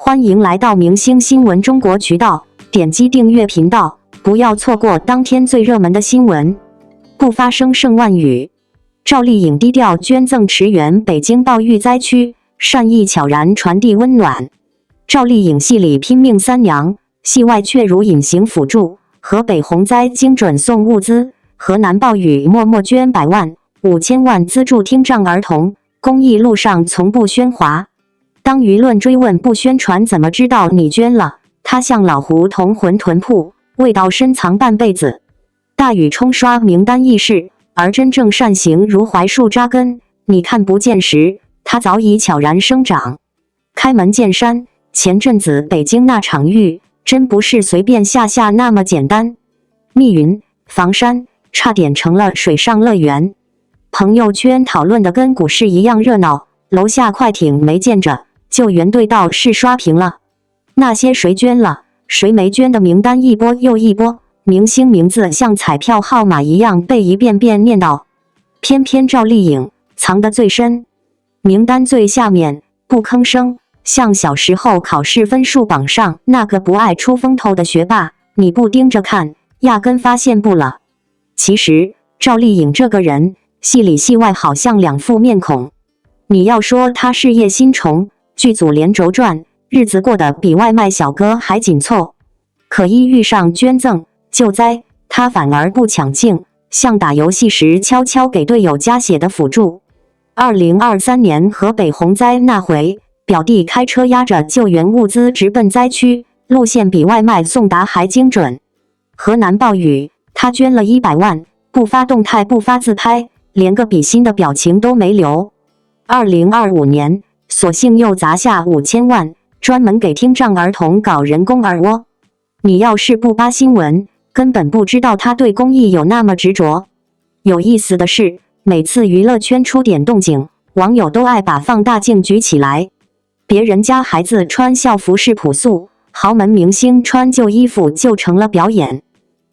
欢迎来到明星新闻中国渠道，点击订阅频道，不要错过当天最热门的新闻。不发声胜万语。赵丽颖低调捐赠驰援北京暴雨灾区，善意悄然传递温暖。赵丽颖戏里拼命三娘，戏外却如隐形辅助。河北洪灾精准送物资，河南暴雨默默捐100万、5000万资助听障儿童，公益路上从不喧哗。当舆论追问不宣传怎么知道你捐了，他像老胡同馄饨铺，味道深藏半辈子。大雨冲刷名单易逝，而真正善行如槐树扎根，你看不见时，它早已悄然生长。开门见山，前阵子北京那场雨，真不是随便下那么简单。密云、房山差点成了水上乐园，朋友圈讨论的跟股市一样热闹，楼下快艇没见着，救援队倒是刷屏了。那些谁捐了，谁没捐的名单一波又一波，明星名字像彩票号码一样被一遍遍念叨。偏偏赵丽颖藏得最深，名单最下面不吭声，像小时候考试分数榜上那个不爱出风头的学霸，你不盯着看，压根发现不了。其实赵丽颖这个人，戏里戏外好像两副面孔。你要说她事业心重，剧组连轴转，日子过得比外卖小哥还紧凑。可一遇上捐赠救灾，她反而不抢镜，像打游戏时悄悄给队友加血的辅助。2023年河北洪灾那回，表弟开车押着救援物资直奔灾区，路线比外卖送达还精准。河南暴雨，他捐了100万，不发动态不发自拍，连个比心的表情都没留。2025年，索性又砸下5000万，专门给听障儿童搞人工耳蜗。你要是不扒新闻，根本不知道他对公益有那么执着。有意思的是，每次娱乐圈出点动静，网友都爱把放大镜举起来。别人家孩子穿校服是朴素，豪门明星穿旧衣服就成了表演。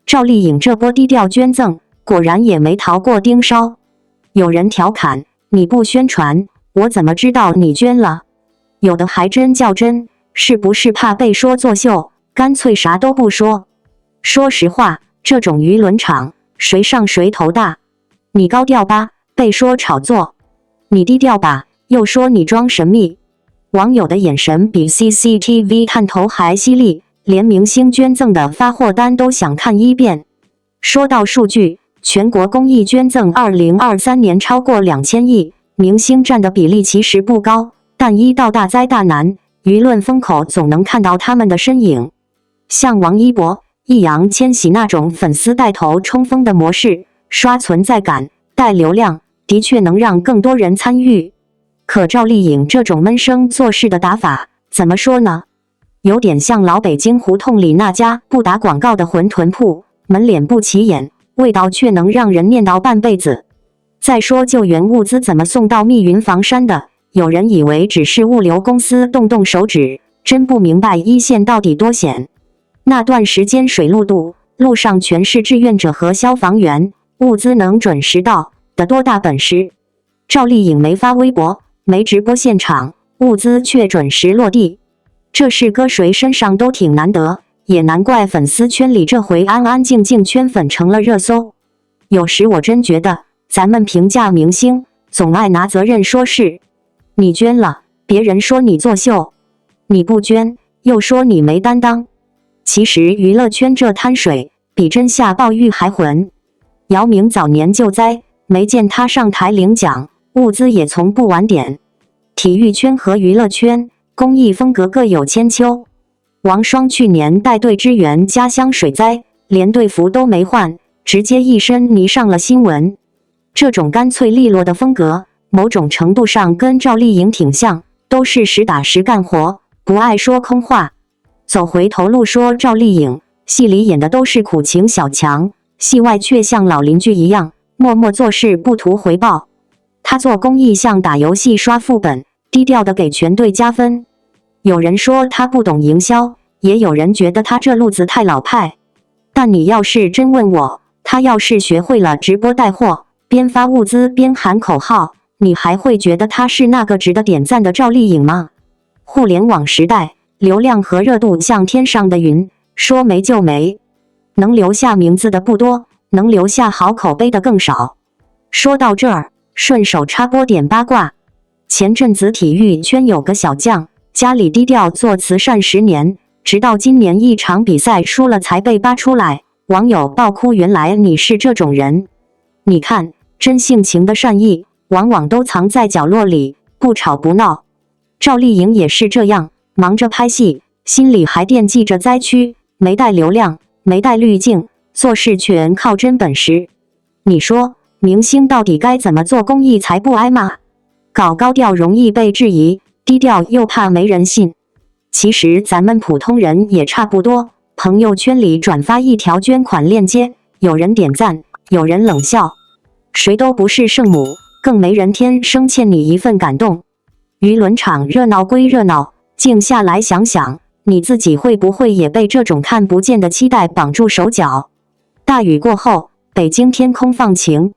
赵丽颖这波低调捐赠，果然也没逃过盯梢。有人调侃，你不宣传，我怎么知道你捐了？有的还真较真，是不是怕被说作秀，干脆啥都不说？说实话，这种舆论场，谁上谁头大。你高调吧，被说炒作；你低调吧，又说你装神秘。网友的眼神比 CCTV 探头还犀利，连明星捐赠的发货单都想看一遍。说到数据，全国公益捐赠2023年超过2000亿，明星占的比例其实不高，但一到大灾大难，舆论风口总能看到他们的身影。像王一博、易烊千玺那种粉丝带头冲锋的模式，刷存在感、带流量，的确能让更多人参与。可赵丽颖这种闷声做事的打法，怎么说呢？有点像老北京胡同里那家不打广告的馄饨铺，门脸不起眼，味道却能让人念叨半辈子。再说救援物资怎么送到密云房山的，有人以为只是物流公司动手指，真不明白一线到底多险。那段时间水路堵，路上全是志愿者和消防员，物资能准时到的多大本事？赵丽颖没发微博，没直播现场，物资却准时落地，这事搁谁身上都挺难得，也难怪粉丝圈里这回安安静静圈粉成了热搜。有时我真觉得，咱们评价明星，总爱拿责任说事。你捐了，别人说你作秀；你不捐，又说你没担当。其实娱乐圈这滩水，比真下暴雨还浑。姚明早年救灾，没见他上台领奖，物资也从不晚点。体育圈和娱乐圈，公益风格各有千秋。王霜去年带队支援家乡水灾，连队服都没换，直接一身泥上了新闻。这种干脆利落的风格，某种程度上跟赵丽颖挺像，都是实打实干活，不爱说空话。走回头路说赵丽颖，戏里演的都是苦情小强，戏外却像老邻居一样，默默做事不图回报。她做公益像打游戏刷副本，低调的给全队加分。有人说她不懂营销，也有人觉得她这路子太老派。但你要是真问我，她要是学会了直播带货，边发物资边喊口号，你还会觉得她是那个值得点赞的赵丽颖吗？互联网时代，流量和热度像天上的云，说没就没。能留下名字的不多，能留下好口碑的更少。说到这儿，顺手插播点八卦。前阵子体育圈有个小将，家里低调做慈善10年，直到今年一场比赛输了才被扒出来，网友爆哭，原来你是这种人。你看，真性情的善意，往往都藏在角落里，不吵不闹。赵丽颖也是这样，忙着拍戏，心里还惦记着灾区，没带流量，没带滤镜，做事全靠真本事。你说，明星到底该怎么做公益才不挨骂？搞高调容易被质疑，低调又怕没人信。其实咱们普通人也差不多，朋友圈里转发一条捐款链接，有人点赞，有人冷笑，谁都不是圣母，更没人天生欠你一份感动。舆论场热闹归热闹，静下来想想，你自己会不会也被这种看不见的期待绑住手脚？大雨过后，北京天空放晴，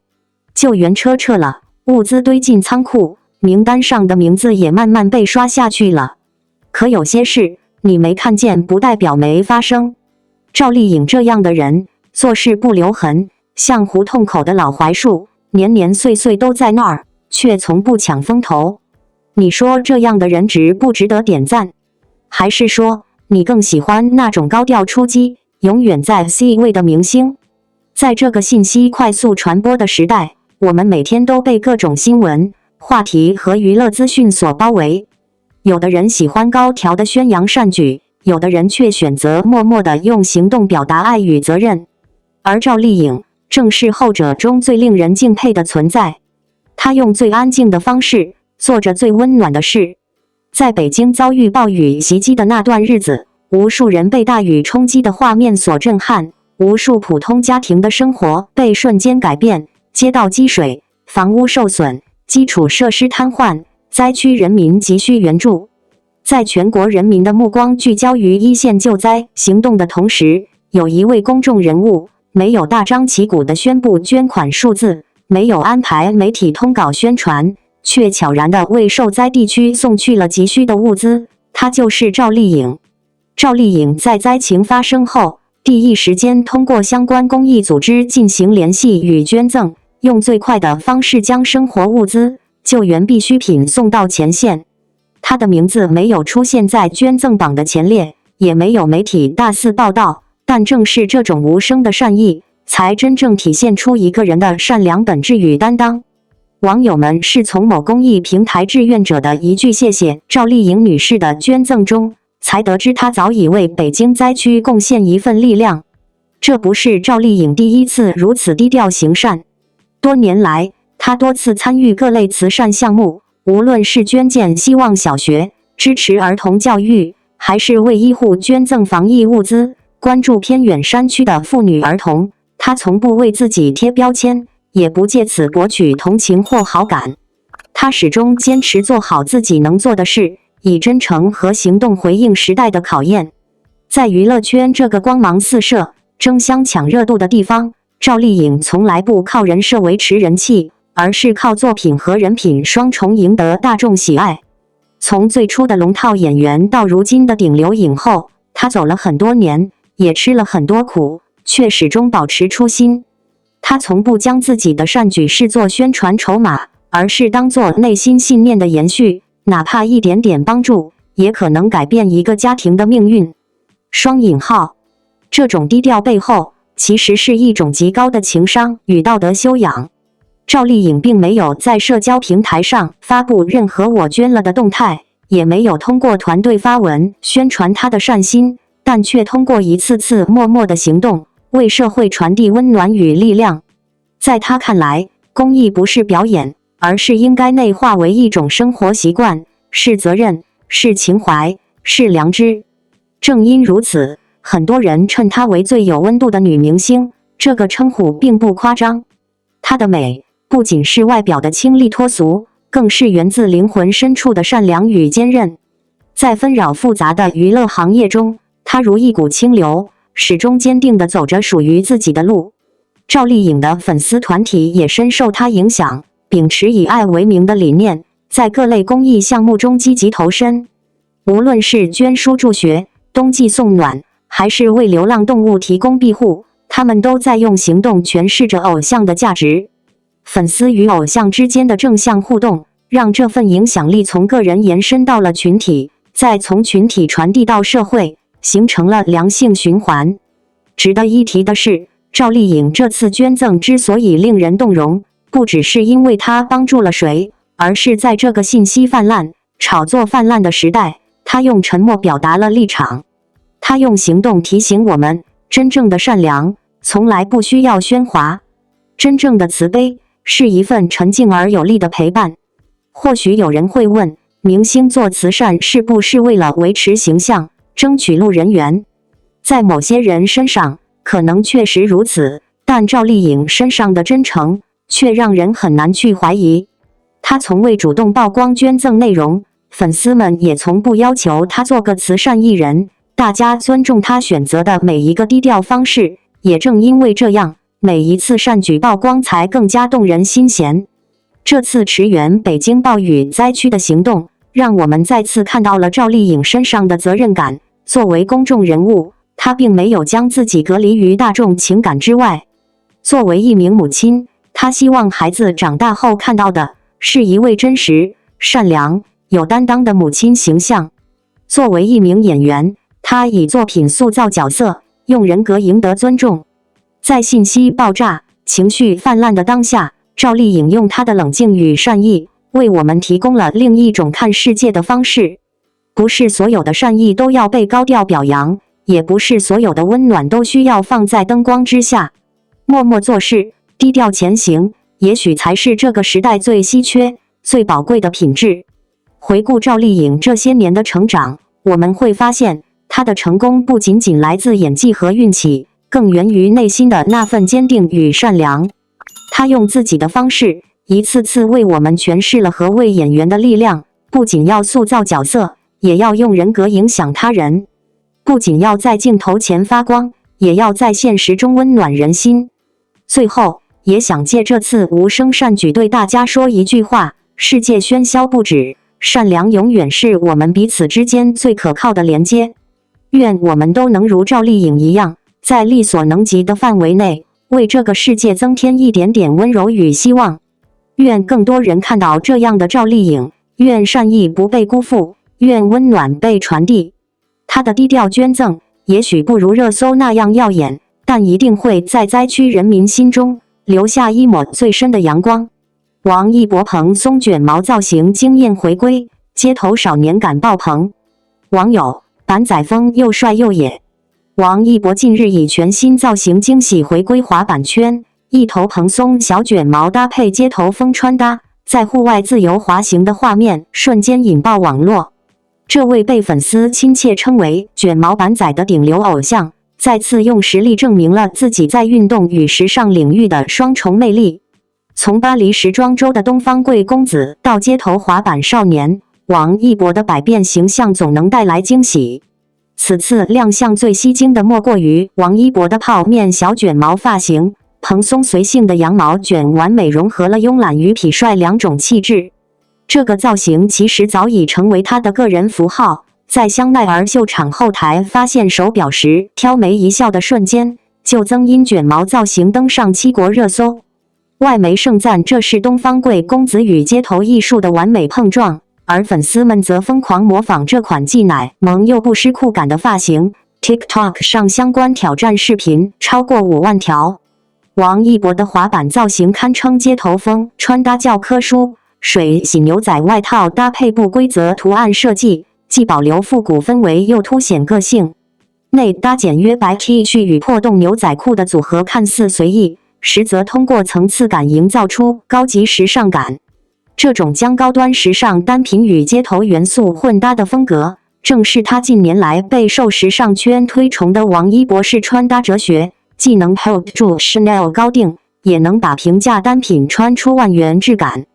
救援车撤了，物资堆进仓库，名单上的名字也慢慢被刷下去了。可有些事你没看见，不代表没发生。赵丽颖这样的人，做事不留痕，像胡同口的老槐树，年年岁岁都在那儿，却从不抢风头。你说这样的人值不值得点赞？还是说你更喜欢那种高调出击，永远在 C 位的明星？在这个信息快速传播的时代，我们每天都被各种新闻、话题和娱乐资讯所包围。有的人喜欢高调的宣扬善举，有的人却选择默默地用行动表达爱与责任。而赵丽颖正是后者中最令人敬佩的存在。她用最安静的方式，做着最温暖的事。在北京遭遇暴雨袭击的那段日子，无数人被大雨冲击的画面所震撼，无数普通家庭的生活被瞬间改变，街道积水，房屋受损，基础设施瘫痪，灾区人民急需援助。在全国人民的目光聚焦于一线救灾行动的同时，有一位公众人物没有大张旗鼓地宣布捐款数字，没有安排媒体通稿宣传，却悄然地为受灾地区送去了急需的物资，她就是赵丽颖。赵丽颖在灾情发生后，第一时间通过相关公益组织进行联系与捐赠，用最快的方式将生活物资、救援必需品送到前线。她的名字没有出现在捐赠榜的前列，也没有媒体大肆报道，但正是这种无声的善意，才真正体现出一个人的善良本质与担当。网友们是从某公益平台志愿者的一句谢谢赵丽颖女士的捐赠中，才得知她早已为北京灾区贡献一份力量。这不是赵丽颖第一次如此低调行善，多年来，她多次参与各类慈善项目，无论是捐建希望小学、支持儿童教育，还是为医护捐赠防疫物资，关注偏远山区的妇女儿童，她从不为自己贴标签，也不借此博取同情或好感。她始终坚持做好自己能做的事，以真诚和行动回应时代的考验。在娱乐圈这个光芒四射、争相抢热度的地方，赵丽颖从来不靠人设维持人气，而是靠作品和人品双重赢得大众喜爱。从最初的龙套演员到如今的顶流影后，她走了很多年，也吃了很多苦，却始终保持初心。她从不将自己的善举视作宣传筹码，而是当作内心信念的延续，哪怕一点点帮助，也可能改变一个家庭的命运。双引号，这种低调背后，其实是一种极高的情商与道德修养。赵丽颖并没有在社交平台上发布任何我捐了的动态，也没有通过团队发文宣传她的善心，但却通过一次次默默的行动，为社会传递温暖与力量。在她看来，公益不是表演，而是应该内化为一种生活习惯，是责任，是情怀，是良知。正因如此，很多人称她为最有温度的女明星，这个称呼并不夸张。她的美不仅是外表的清丽脱俗，更是源自灵魂深处的善良与坚韧。在纷扰复杂的娱乐行业中，她如一股清流，始终坚定地走着属于自己的路。赵丽颖的粉丝团体也深受她影响，秉持以爱为名的理念，在各类公益项目中积极投身。无论是捐书助学、冬季送暖，还是为流浪动物提供庇护，他们都在用行动诠释着偶像的价值。粉丝与偶像之间的正向互动，让这份影响力从个人延伸到了群体，再从群体传递到社会，形成了良性循环。值得一提的是，赵丽颖这次捐赠之所以令人动容，不只是因为她帮助了谁，而是在这个信息泛滥、炒作泛滥的时代，她用沉默表达了立场。她用行动提醒我们，真正的善良从来不需要喧哗，真正的慈悲是一份沉静而有力的陪伴。或许有人会问，明星做慈善是不是为了维持形象、争取路人缘？在某些人身上可能确实如此，但赵丽颖身上的真诚却让人很难去怀疑。她从未主动曝光捐赠内容，粉丝们也从不要求她做个慈善艺人，大家尊重她选择的每一个低调方式。也正因为这样，每一次善举曝光才更加动人心弦。这次驰援北京暴雨灾区的行动，让我们再次看到了赵丽颖身上的责任感。作为公众人物，她并没有将自己隔离于大众情感之外。作为一名母亲，她希望孩子长大后看到的是一位真实、善良、有担当的母亲形象。作为一名演员，她以作品塑造角色，用人格赢得尊重。在信息爆炸、情绪泛滥的当下，赵丽颖用她的冷静与善意，为我们提供了另一种看世界的方式。不是所有的善意都要被高调表扬，也不是所有的温暖都需要放在灯光之下。默默做事，低调前行，也许才是这个时代最稀缺、最宝贵的品质。回顾赵丽颖这些年的成长，我们会发现，她的成功不仅仅来自演技和运气，更源于内心的那份坚定与善良。她用自己的方式，一次次为我们诠释了何谓演员的力量，不仅要塑造角色，也要用人格影响他人。不仅要在镜头前发光，也要在现实中温暖人心。最后，也想借这次无声善举对大家说一句话：世界喧嚣不止，善良永远是我们彼此之间最可靠的连接。愿我们都能如赵丽颖一样，在力所能及的范围内，为这个世界增添一点点温柔与希望。愿更多人看到这样的赵丽颖，愿善意不被辜负，愿温暖被传递。她的低调捐赠也许不如热搜那样耀眼，但一定会在灾区人民心中留下一抹最深的阳光。王一博蓬松卷毛造型惊艳回归，街头少年感爆棚。网友：板仔风又帅又野。王一博近日以全新造型惊喜回归滑板圈，一头蓬松小卷毛搭配街头风穿搭，在户外自由滑行的画面瞬间引爆网络。这位被粉丝亲切称为卷毛板仔的顶流偶像，再次用实力证明了自己在运动与时尚领域的双重魅力。从巴黎时装周的东方贵公子到街头滑板少年，王一博的百变形象总能带来惊喜。此次亮相最吸睛的莫过于王一博的泡面小卷毛发型，蓬松随性的羊毛卷完美融合了慵懒与痞帅两种气质。这个造型其实早已成为他的个人符号，在香奈儿秀场后台发现手表时挑眉一笑的瞬间，就曾因卷毛造型登上7国热搜。外媒盛赞这是东方贵公子与街头艺术的完美碰撞，而粉丝们则疯狂模仿这款既奶萌又不失酷感的发型。TikTok 上相关挑战视频超过5万条。王一博的滑板造型堪称街头风穿搭教科书，水洗牛仔外套搭配不规则图案设计，既保留复古氛围又凸显个性。内搭简约白 T 恤与破洞牛仔裤的组合看似随意，实则通过层次感营造出高级时尚感。这种将高端时尚单品与街头元素混搭的风格，正是他近年来备受时尚圈推崇的王一博式穿搭哲学，既能 hold 住 Chanel 高定，也能把平价单品穿出万元质感。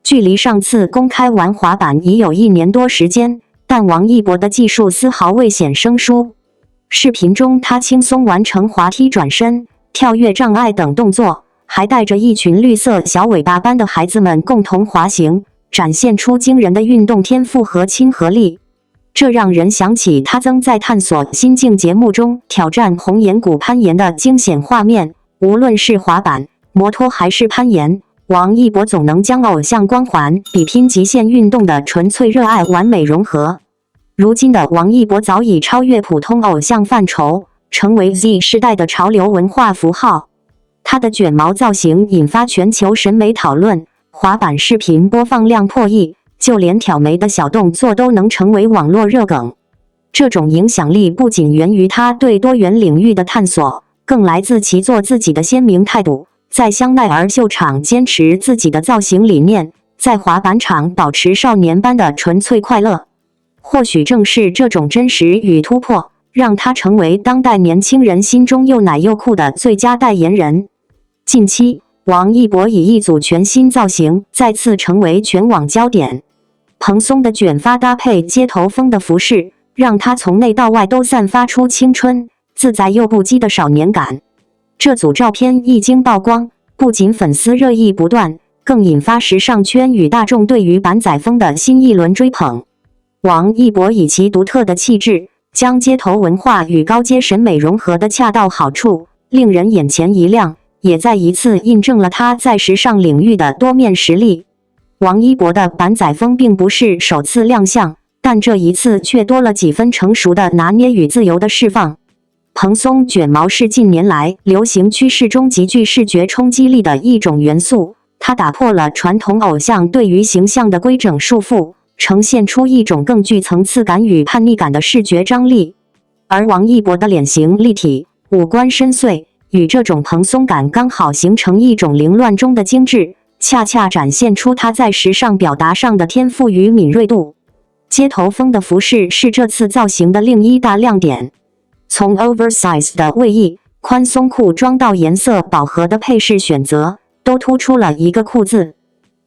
距离上次公开玩滑板已有1年多时间，但王一博的技术丝毫未显生疏。视频中他轻松完成滑梯转身、跳跃障碍等动作，还带着一群绿色小尾巴般的孩子们共同滑行，展现出惊人的运动天赋和亲和力。这让人想起他曾在探索心境节目中挑战红岩谷攀岩的惊险画面。无论是滑板、摩托还是攀岩，王一博总能将偶像光环、比拼极限运动的纯粹热爱完美融合。如今的王一博早已超越普通偶像范畴，成为 Z 世代的潮流文化符号。他的卷毛造型引发全球审美讨论，滑板视频播放量破亿，就连挑眉的小动作都能成为网络热梗。这种影响力不仅源于他对多元领域的探索，更来自其做自己的鲜明态度。在香奈儿秀场坚持自己的造型理念，在滑板场保持少年般的纯粹快乐。或许正是这种真实与突破，让他成为当代年轻人心中又奶又酷的最佳代言人。近期，王一博以一组全新造型再次成为全网焦点。蓬松的卷发搭配街头风的服饰，让他从内到外都散发出青春、自在又不羁的少年感。这组照片一经曝光，不仅粉丝热议不断，更引发时尚圈与大众对于板仔风的新一轮追捧。王一博以其独特的气质，将街头文化与高阶审美融合得恰到好处，令人眼前一亮，也再一次印证了他在时尚领域的多面实力。王一博的板仔风并不是首次亮相，但这一次却多了几分成熟的拿捏与自由的释放。蓬松卷毛是近年来流行趋势中极具视觉冲击力的一种元素，它打破了传统偶像对于形象的规整束缚，呈现出一种更具层次感与叛逆感的视觉张力。而王一博的脸型立体，五官深邃，与这种蓬松感刚好形成一种凌乱中的精致，恰恰展现出他在时尚表达上的天赋与敏锐度。街头风的服饰是这次造型的另一大亮点，从 oversize 的卫衣、宽松裤装到颜色饱和的配饰选择，都突出了一个酷字。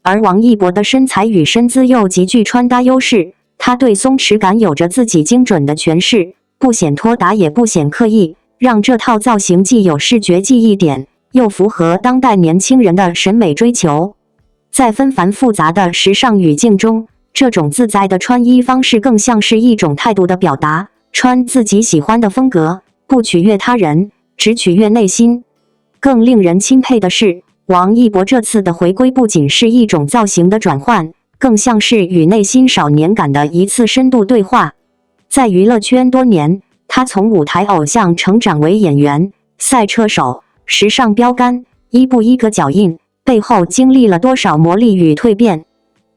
而王一博的身材与身姿又极具穿搭优势，他对松弛感有着自己精准的诠释，不显脱达也不显刻意，让这套造型既有视觉记忆点，又符合当代年轻人的审美追求。在纷繁复杂的时尚语境中，这种自在的穿衣方式更像是一种态度的表达，穿自己喜欢的风格，不取悦他人，只取悦内心。更令人钦佩的是，王一博这次的回归不仅是一种造型的转换，更像是与内心少年感的一次深度对话。在娱乐圈多年，他从舞台偶像成长为演员、赛车手、时尚标杆，一步一个脚印，背后经历了多少磨砺与蜕变。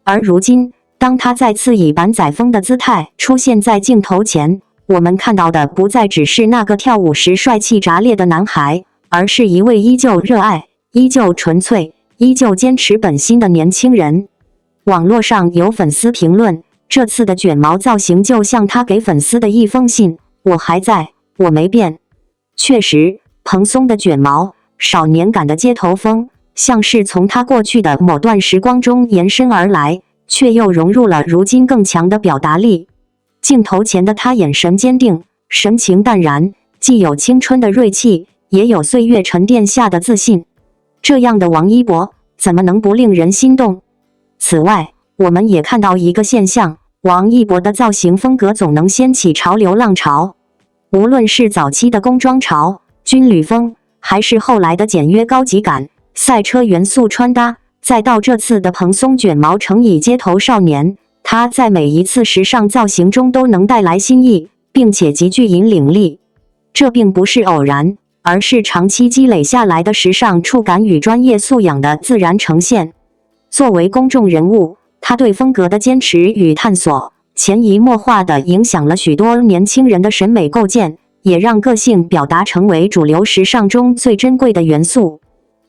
而如今，当他再次以板仔风的姿态出现在镜头前，我们看到的不再只是那个跳舞时帅气炸裂的男孩，而是一位依旧热爱、依旧纯粹、依旧坚持本心的年轻人。网络上有粉丝评论，这次的卷毛造型就像他给粉丝的一封信，我还在，我没变。确实，蓬松的卷毛、少年感的街头风，像是从他过去的某段时光中延伸而来，却又融入了如今更强的表达力。镜头前的他眼神坚定，神情淡然，既有青春的锐气，也有岁月沉淀下的自信。这样的王一博，怎么能不令人心动？此外，我们也看到一个现象，王一博的造型风格总能掀起潮流浪潮。无论是早期的工装潮、军旅风，还是后来的简约高级感、赛车元素穿搭，再到这次的蓬松卷毛乘以街头少年，他在每一次时尚造型中都能带来新意，并且极具引领力。这并不是偶然，而是长期积累下来的时尚触感与专业素养的自然呈现。作为公众人物，他对风格的坚持与探索，潜移默化地影响了许多年轻人的审美构建，也让个性表达成为主流时尚中最珍贵的元素。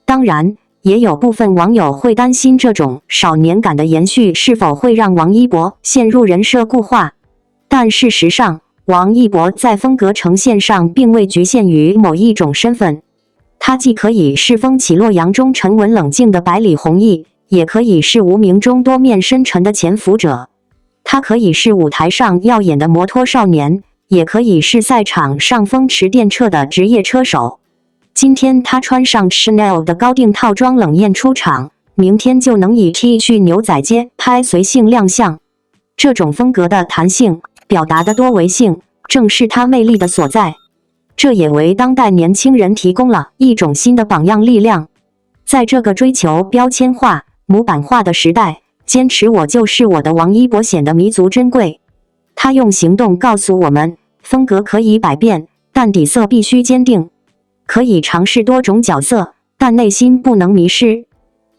当然，也有部分网友会担心这种少年感的延续是否会让王一博陷入人设固化。但事实上，王一博在风格呈现上并未局限于某一种身份，他既可以是风起洛阳中沉稳冷静的百里弘毅，也可以是无名中多面深沉的潜伏者。他可以是舞台上耀眼的摩托少年，也可以是赛场上风驰电掣的职业车手。今天他穿上 Chanel 的高定套装冷艳出场，明天就能以 T 恤牛仔街拍随性亮相。这种风格的弹性、表达的多维性正是它魅力的所在。这也为当代年轻人提供了一种新的榜样力量。在这个追求标签化、模板化的时代，坚持我就是我的王一博显得弥足珍贵。他用行动告诉我们，风格可以百变，但底色必须坚定；可以尝试多种角色，但内心不能迷失。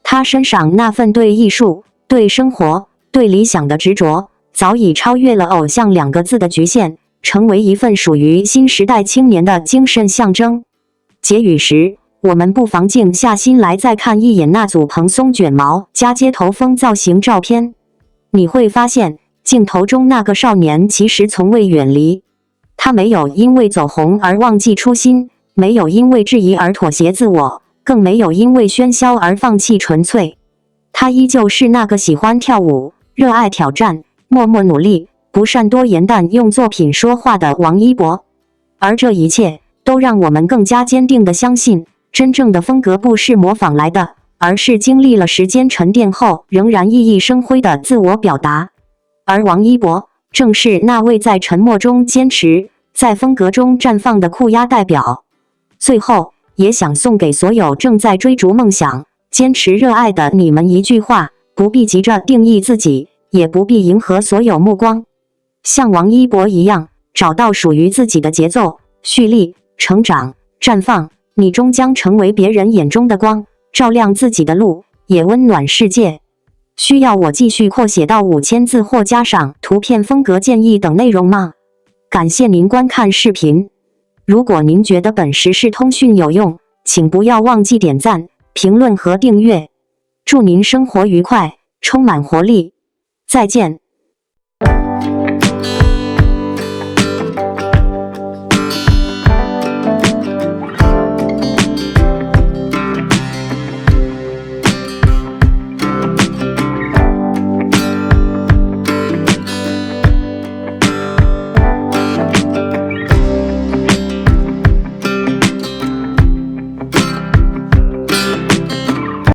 他身上那份对艺术、对生活、对理想的执着，早已超越了偶像2个字的局限，成为一份属于新时代青年的精神象征。结语时，我们不妨静下心来再看一眼那组蓬松卷毛加街头风造型照片，你会发现镜头中那个少年其实从未远离。他没有因为走红而忘记初心，没有因为质疑而妥协自我，更没有因为喧嚣而放弃纯粹。他依旧是那个喜欢跳舞、热爱挑战、默默努力、不善多言但用作品说话的王一博。而这一切都让我们更加坚定地相信，真正的风格不是模仿来的，而是经历了时间沉淀后仍然熠熠生辉的自我表达。而王一博正是那位在沉默中坚持，在风格中绽放的酷鸭代表。最后，也想送给所有正在追逐梦想、坚持热爱的你们一句话：不必急着定义自己，也不必迎合所有目光。像王一博一样，找到属于自己的节奏，蓄力、成长、绽放，你终将成为别人眼中的光，照亮自己的路，也温暖世界。需要我继续扩写到5000字或加上图片风格建议等内容吗？感谢您观看视频。如果您觉得本时事通讯有用，请不要忘记点赞、评论和订阅。祝您生活愉快，充满活力。再见。